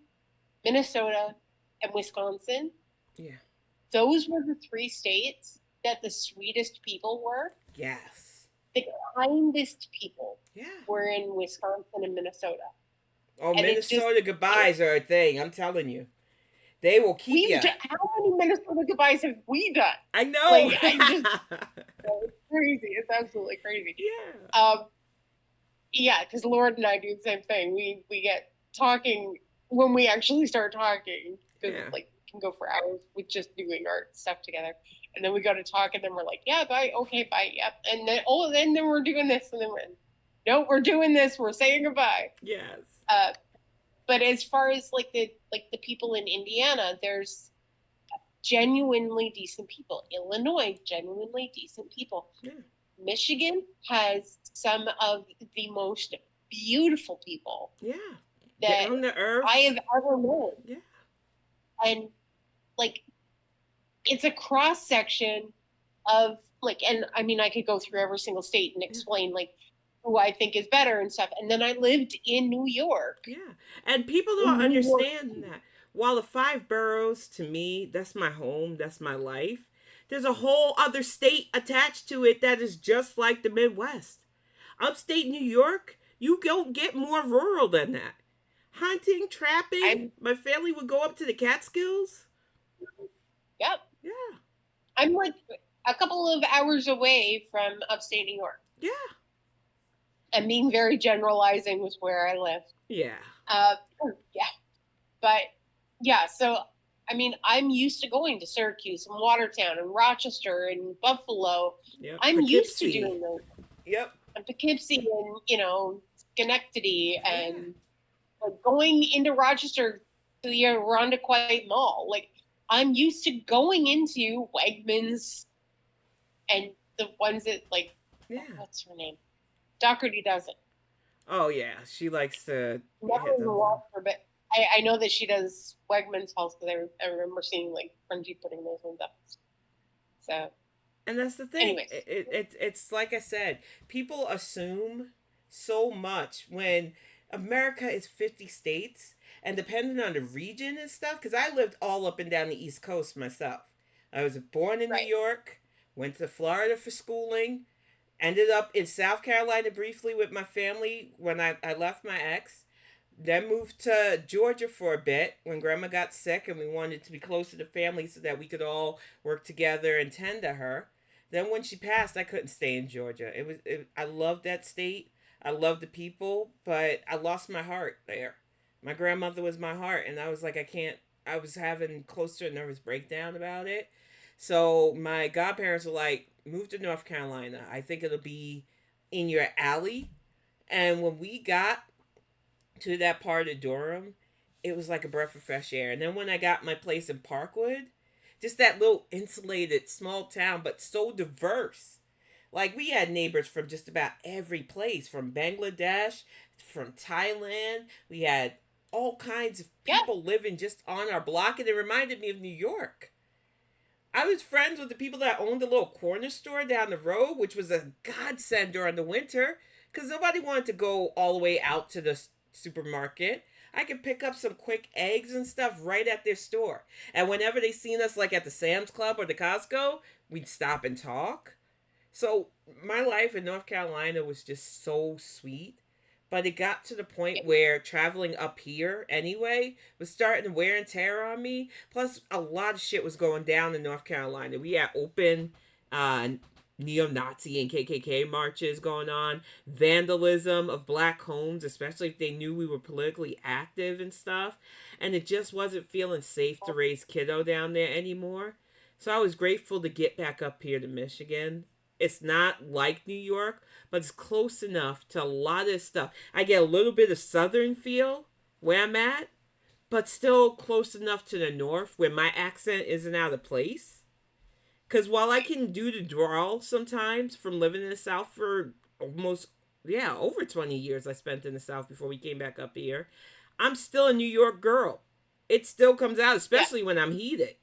Minnesota, and Wisconsin, those were the 3 states that the sweetest people were. Yes. The kindest people. Yeah. Were in Wisconsin and Minnesota. Oh, and Minnesota goodbyes are a thing. I'm telling you. They will keep you. How many Minnesota goodbyes have we done? I know. Like, it's crazy. It's absolutely crazy. Yeah. Yeah, because Lord and I do the same thing. We get talking when we actually start talking. Because like we can go for hours with just doing our stuff together. And then we go to talk and then we're like, yeah, bye, okay, bye, yep. And then then we're doing this and then we're doing this, we're saying goodbye. Yes. But as far as like the people in Indiana, there's genuinely decent people. Illinois, genuinely decent people. Yeah. Michigan has some of the most beautiful people. Yeah. That on the earth I have ever known. Yeah. And like it's a cross section of like, and I mean I could go through every single state and explain like who I think is better and stuff. And then I lived in New York. Yeah. And people don't understand that. While the 5 boroughs, to me, that's my home, that's my life. There's a whole other state attached to it that is just like the Midwest. Upstate New York, you don't get more rural than that. Hunting, trapping, my family would go up to the Catskills. Yep. Yeah. I'm like a couple of hours away from upstate New York. Yeah. And being very generalizing with where I live. Yeah. Yeah. But yeah, so I mean, I'm used to going to Syracuse and Watertown and Rochester and Buffalo. Yep. I'm used to doing those. Yep. And Poughkeepsie and Schenectady and like going into Rochester to the Irondequoit Mall. Like I'm used to going into Wegmans and the ones that like what's her name? Doherty doesn't. Oh yeah, she likes to. Never even watched her, but I know that she does Wegmans halls because I remember seeing like Frenchie putting those ones up. So. And that's the thing. It's like I said, people assume so much when America is 50 states, and depending on the region and stuff, because I lived all up and down the East Coast myself. I was born in New York, went to Florida for schooling. Ended up in South Carolina briefly with my family when I left my ex. Then moved to Georgia for a bit when Grandma got sick and we wanted to be closer to family so that we could all work together and tend to her. Then when she passed, I couldn't stay in Georgia. I loved that state. I loved the people, but I lost my heart there. My grandmother was my heart, and I was like, I was having close to a nervous breakdown about it. So my godparents were like, move to North Carolina. I think it'll be in your alley. And when we got to that part of Durham, it was like a breath of fresh air. And then when I got my place in Parkwood, just that little insulated small town, but so diverse. Like we had neighbors from just about every place, from Bangladesh, from Thailand. We had all kinds of people living just on our block, and it reminded me of New York. I was friends with the people that owned a little corner store down the road, which was a godsend during the winter because nobody wanted to go all the way out to the supermarket. I could pick up some quick eggs and stuff right at their store. And whenever they seen us like at the Sam's Club or the Costco, we'd stop and talk. So my life in North Carolina was just so sweet. But it got to the point where traveling up here anyway was starting to wear and tear on me. Plus, a lot of shit was going down in North Carolina. We had open neo-Nazi and KKK marches going on. Vandalism of black homes, especially if they knew we were politically active and stuff. And it just wasn't feeling safe to raise kiddo down there anymore. So I was grateful to get back up here to Michigan. It's not like New York, but it's close enough to a lot of stuff. I get a little bit of southern feel where I'm at, but still close enough to the north where my accent isn't out of place. Because while I can do the drawl sometimes from living in the South for almost, over 20 years I spent in the South before we came back up here, I'm still a New York girl. It still comes out, especially when I'm heated,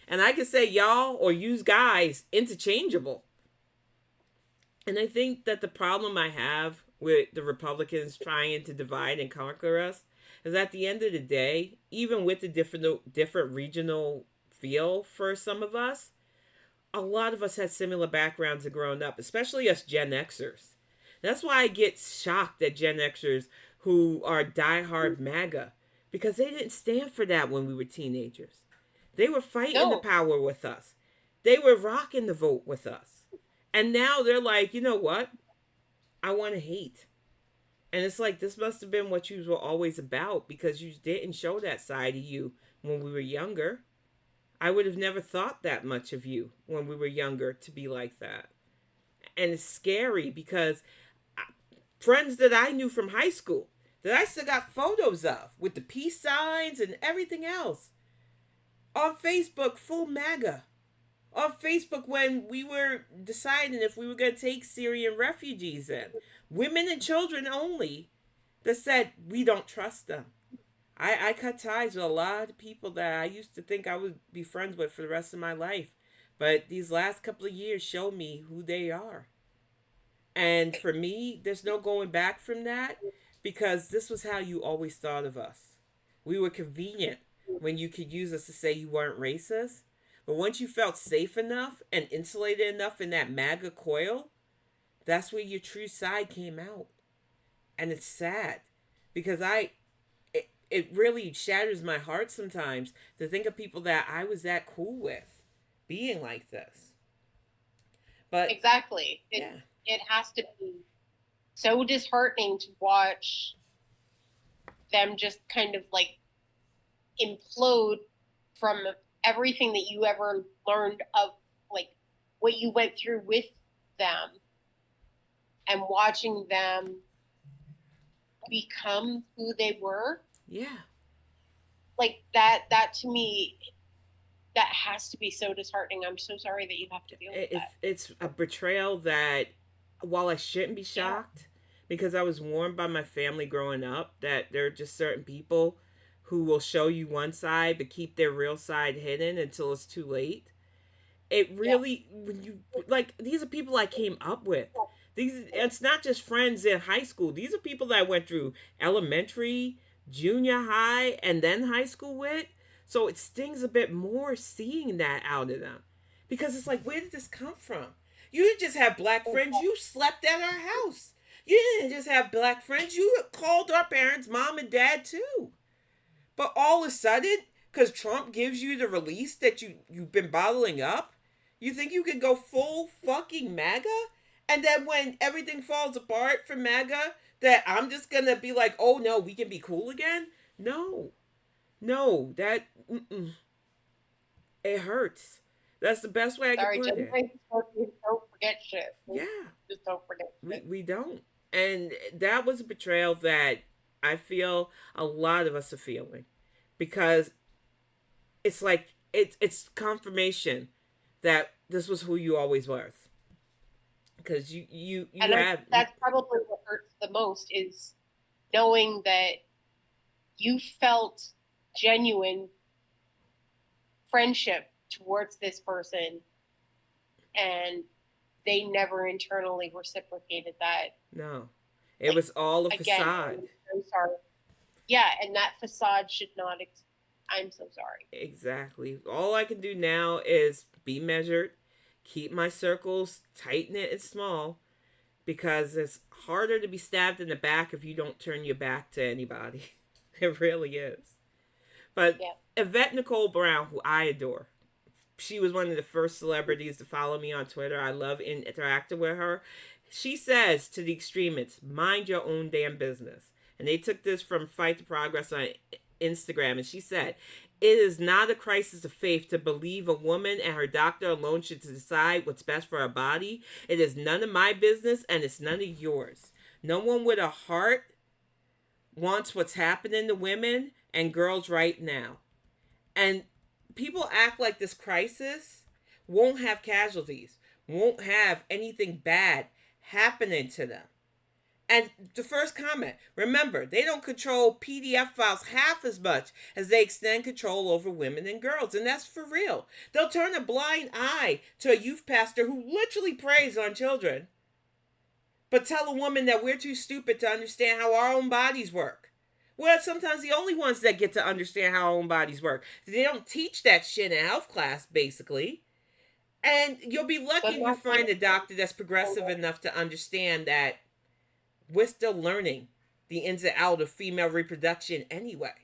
And I can say y'all or use guys interchangeable. And I think that the problem I have with the Republicans trying to divide and conquer us is at the end of the day, even with the different regional feel for some of us, a lot of us had similar backgrounds and growing up, especially us Gen Xers. That's why I get shocked at Gen Xers who are diehard MAGA, because they didn't stand for that when we were teenagers. They were fighting the power with us. They were rocking the vote with us. And now they're like, you know what? I want to hate. And it's like, this must have been what you were always about, because you didn't show that side of you when we were younger. I would have never thought that much of you when we were younger to be like that. And it's scary because friends that I knew from high school, that I still got photos of with the peace signs and everything else, on Facebook, full MAGA. On Facebook, when we were deciding if we were going to take Syrian refugees in, women and children only, that said, we don't trust them. I cut ties with a lot of people that I used to think I would be friends with for the rest of my life. But these last couple of years show me who they are. And for me, there's no going back from that, because this was how you always thought of us. We were convenient when you could use us to say you weren't racist. But once you felt safe enough and insulated enough in that MAGA coil, that's where your true side came out. And it's sad, because it really shatters my heart sometimes to think of people that I was that cool with being like this. But exactly. It has to be so disheartening to watch them just kind of like implode from everything that you ever learned of, like what you went through with them, and watching them become who they were. Yeah. Like that to me, that has to be so disheartening. I'm so sorry that you have to deal with that. It's a betrayal that, while I shouldn't be shocked, because I was warned by my family growing up that there are just certain people who will show you one side but keep their real side hidden until it's too late. It really, when you, like, these are people I came up with. It's not just friends in high school. These are people that I went through elementary, junior high, and then high school with. So it stings a bit more seeing that out of them, because it's like, where did this come from? You didn't just have black friends. You slept at our house. You didn't just have black friends. You called our parents, mom and dad, too. But all of a sudden, because Trump gives you the release that you've been bottling up, you think you can go full fucking MAGA? And then when everything falls apart for MAGA, that I'm just going to be like, oh no, we can be cool again? No, that, it hurts. That's the best way I can put it. Don't forget shit. Yeah. Just don't forget shit. We don't. And that was a betrayal that I feel a lot of us are feeling, because it's like, it's confirmation that this was who you always were. Because you have... That's probably what hurts the most, is knowing that you felt genuine friendship towards this person, and they never internally reciprocated that. No. It was all a facade. I'm sorry. Yeah, and that facade should not... I'm so sorry. Exactly. All I can do now is be measured, keep my circles tight-knit and small, because it's harder to be stabbed in the back if you don't turn your back to anybody. It really is. But Yvette Nicole Brown, who I adore, she was one of the first celebrities to follow me on Twitter. I love interacting with her. She says to the extremists, mind your own damn business. And they took this from Fight to Progress on Instagram. And she said, it is not a crisis of faith to believe a woman and her doctor alone should decide what's best for her body. It is none of my business, and it's none of yours. No one with a heart wants what's happening to women and girls right now. And people act like this crisis won't have casualties, won't have anything bad happening to them. And the first comment, remember, they don't control PDF files half as much as they extend control over women and girls. And that's for real. They'll turn a blind eye to a youth pastor who literally preys on children, but tell a woman that we're too stupid to understand how our own bodies work. We're sometimes the only ones that get to understand how our own bodies work. They don't teach that shit in health class, basically. And you'll be lucky if you find a doctor that's progressive enough to understand that we're still learning the ins and outs of female reproduction anyway.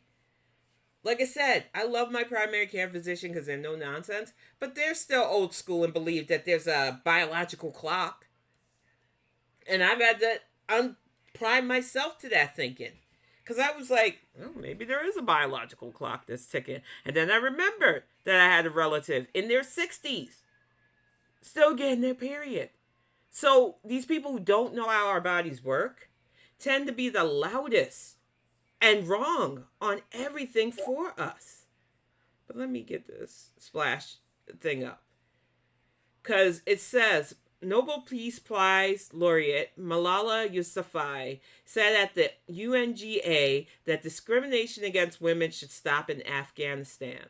Like I said, I love my primary care physician because they're no nonsense, but they're still old school and believe that there's a biological clock. And I've had to unprime myself to that thinking. Because I was like, well, maybe there is a biological clock that's ticking. And then I remembered that I had a relative in their 60s still getting their period. So these people who don't know how our bodies work tend to be the loudest and wrong on everything for us. But let me get this splash thing up. Because it says, Nobel Peace Prize laureate Malala Yousafzai said at the UNGA that discrimination against women should stop in Afghanistan.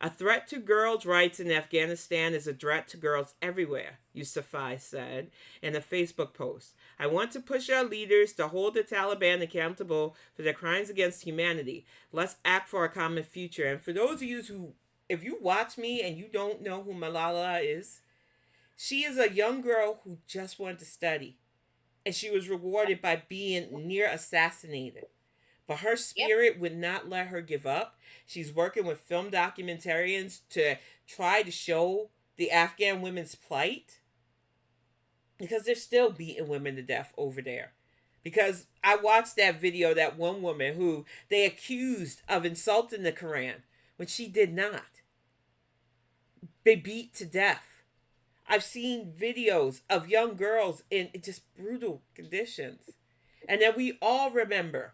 A threat to girls' rights in Afghanistan is a threat to girls everywhere, Yousafzai said in a Facebook post. I want to push our leaders to hold the Taliban accountable for their crimes against humanity. Let's act for a common future. And for those of you who, if you watch me and you don't know who Malala is, she is a young girl who just wanted to study. And she was rewarded by being near assassinated. But her spirit would not let her give up. She's working with film documentarians to try to show the Afghan women's plight. Because they're still beating women to death over there. Because I watched that video, that one woman who they accused of insulting the Quran when she did not. They beat to death. I've seen videos of young girls in just brutal conditions. And then we all remember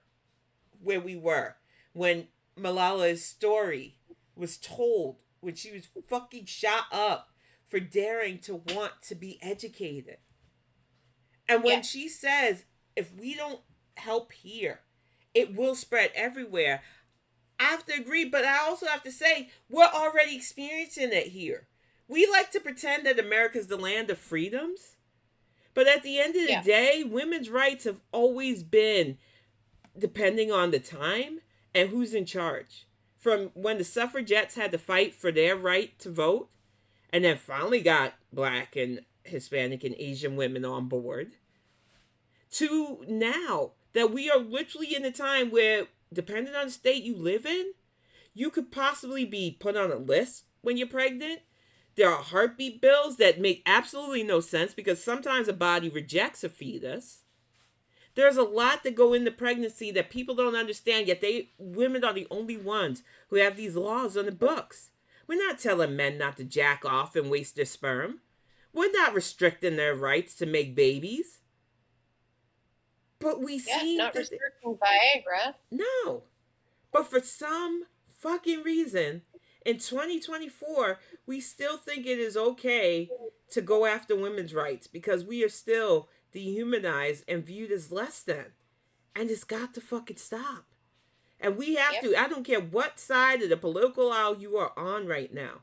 where we were when Malala's story was told when she was fucking shot up for daring to want to be educated. And when she says, if we don't help here, it will spread everywhere. I have to agree, but I also have to say, we're already experiencing it here. We like to pretend that America's the land of freedoms. But at the end of the day, women's rights have always been depending on the time and who's in charge. From when the suffragettes had to fight for their right to vote, and then finally got Black and Hispanic and Asian women on board, to now that we are literally in a time where, depending on the state you live in, you could possibly be put on a list when you're pregnant. There are heartbeat bills that make absolutely no sense because sometimes a body rejects a fetus. There's a lot that go into pregnancy that people don't understand, yet women are the only ones who have these laws on the books. We're not telling men not to jack off and waste their sperm. We're not restricting their rights to make babies. But we see not restricting Viagra. No. But for some fucking reason, in 2024, we still think it is okay to go after women's rights because we are still dehumanized and viewed as less than. And it's got to fucking stop. And we have to, I don't care what side of the political aisle you are on right now,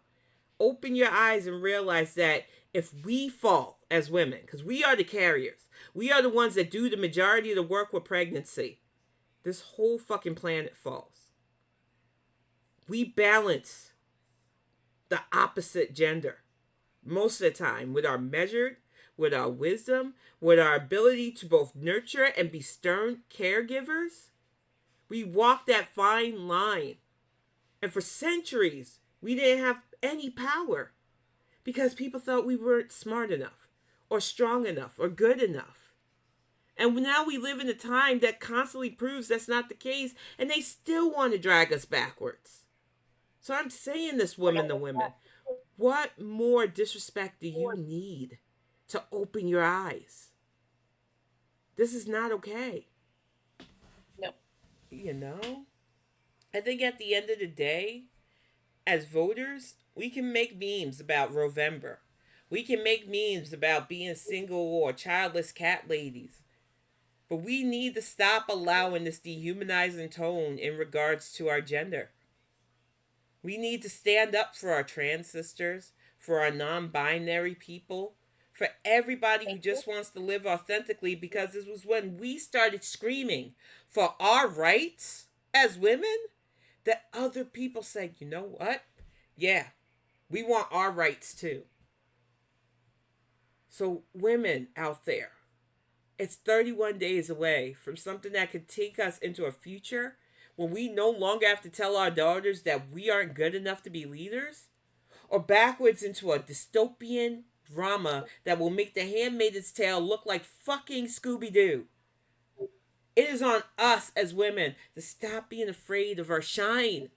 open your eyes and realize that if we fall as women, because we are the carriers, we are the ones that do the majority of the work with pregnancy, this whole fucking planet falls. We balance the opposite gender most of the time with our measured, with our wisdom, with our ability to both nurture and be stern caregivers. We walk that fine line. And for centuries, we didn't have any power because people thought we weren't smart enough or strong enough or good enough. And now we live in a time that constantly proves that's not the case, and they still want to drag us backwards. So I'm saying this, women to women, what more disrespect do you need to open your eyes? This is not okay. No. You know? I think at the end of the day, as voters, we can make memes about Rovember. We can make memes about being single or childless cat ladies. But we need to stop allowing this dehumanizing tone in regards to our gender. We need to stand up for our trans sisters, for our non-binary people, for everybody who just wants to live authentically, because this was when we started screaming for our rights as women that other people said, you know what? Yeah, we want our rights too. So women out there, it's 31 days away from something that could take us into a future when we no longer have to tell our daughters that we aren't good enough to be leaders, or backwards into a dystopian drama that will make The Handmaid's Tale look like fucking Scooby-Doo. It is on us as women to stop being afraid of our shine.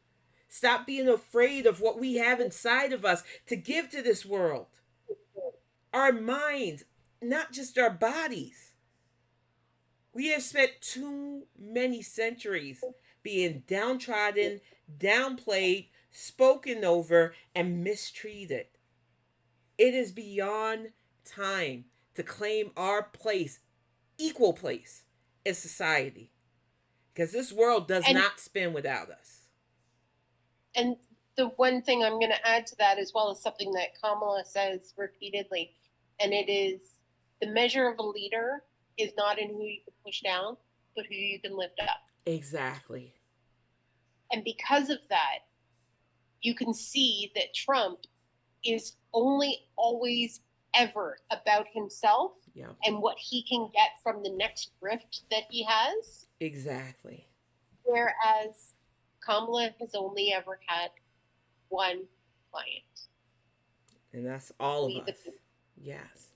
Stop being afraid of what we have inside of us to give to this world. Our minds, not just our bodies. We have spent too many centuries being downtrodden, downplayed, spoken over, and mistreated. It is beyond time to claim our place, equal place in society. Because this world does not spin without us. And the one thing I'm going to add to that as well is something that Kamala says repeatedly, and it is the measure of a leader is not in who you can push down, but who you can lift up. Exactly. And because of that, you can see that Trump is only always ever about himself and what he can get from the next grift that he has. Exactly. Whereas Kamala has only ever had one client. And that's all of us. Yes.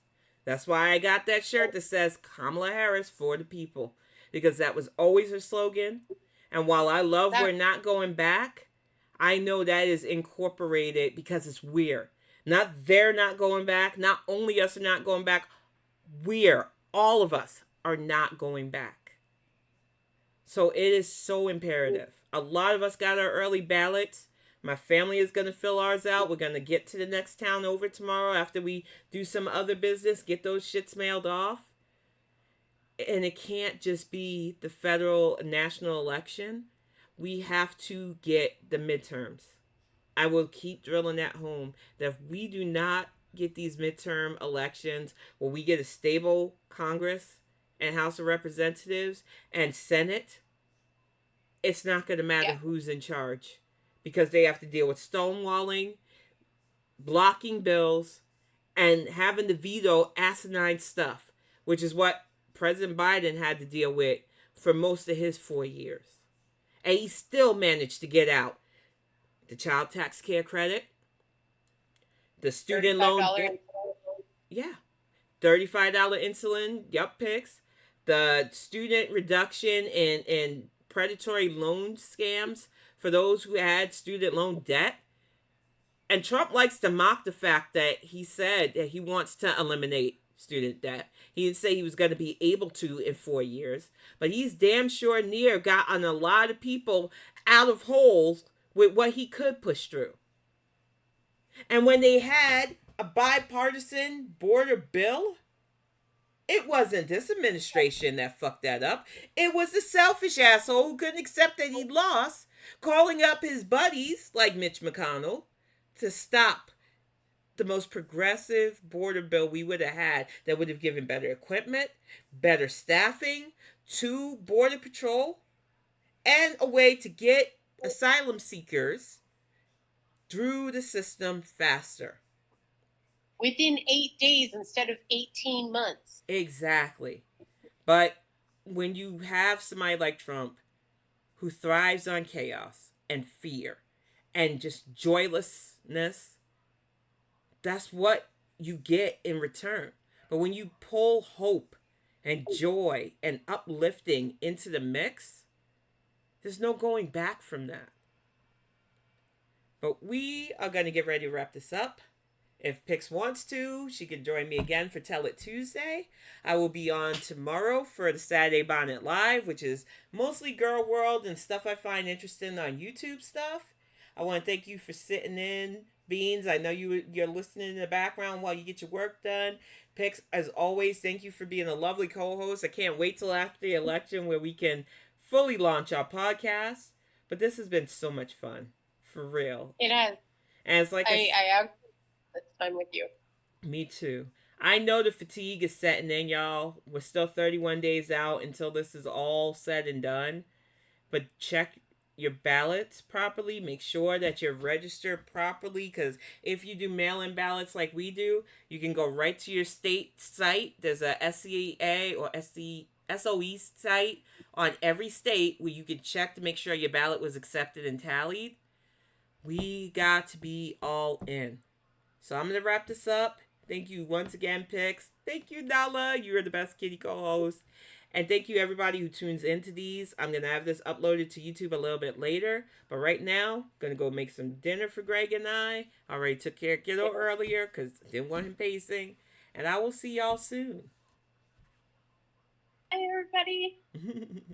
That's why I got that shirt that says Kamala Harris for the people. Because that was always her slogan. And while I love we're not going back, I know that is incorporated because it's weird. Not they're not going back. Not only us are not going back. We're, all of us, are not going back. So it is so imperative. A lot of us got our early ballots. My family is going to fill ours out. We're going to get to the next town over tomorrow after we do some other business, get those shits mailed off. And it can't just be the federal national election. We have to get the midterms. I will keep drilling that home that if we do not get these midterm elections where we get a stable Congress and House of Representatives and Senate, it's not going to matter who's in charge. Because they have to deal with stonewalling, blocking bills, and having to veto asinine stuff, which is what President Biden had to deal with for most of his 4 years. And he still managed to get out the child tax care credit, the student loan. $35 insulin, Pix. The student reduction in predatory loan scams for those who had student loan debt. And Trump likes to mock the fact that he said that he wants to eliminate student debt. He didn't say he was going to be able to in 4 years, but he's damn sure near gotten a lot of people out of holes with what he could push through. And when they had a bipartisan border bill, it wasn't this administration that fucked that up. It was the selfish asshole who couldn't accept that he'd lost, calling up his buddies like Mitch McConnell to stop the most progressive border bill we would have had that would have given better equipment, better staffing to Border Patrol, and a way to get asylum seekers through the system faster. Within 8 days instead of 18 months. Exactly. But when you have somebody like Trump who thrives on chaos and fear and just joylessness, that's what you get in return. But when you pull hope and joy and uplifting into the mix, there's no going back from that. But we are going to get ready to wrap this up. If Pix wants to, she can join me again for Tell It Tuesday. I will be on tomorrow for the Saturday Bonnet Live, which is mostly girl world and stuff I find interesting on YouTube stuff. I want to thank you for sitting in, Beans. I know you're listening in the background while you get your work done. Pix, as always, thank you for being a lovely co-host. I can't wait till after the election where we can fully launch our podcast. But this has been so much fun. For real. It has. And it's like I have time with you. Me too. I know the fatigue is setting in, y'all. We're still 31 days out until this is all said and done. But check your ballots properly. Make sure that you're registered properly, because if you do mail-in ballots like we do, you can go right to your state site. There's a SCA or SOE site on every state where you can check to make sure your ballot was accepted and tallied. We got to be all in. So I'm going to wrap this up. Thank you once again, Pix. Thank you, Nala. You're the best kitty co-host. And thank you, everybody who tunes into these. I'm going to have this uploaded to YouTube a little bit later. But right now, I'm going to go make some dinner for Greg and I. Already took care of Kiddo earlier because I didn't want him pacing. And I will see y'all soon. Hi, everybody.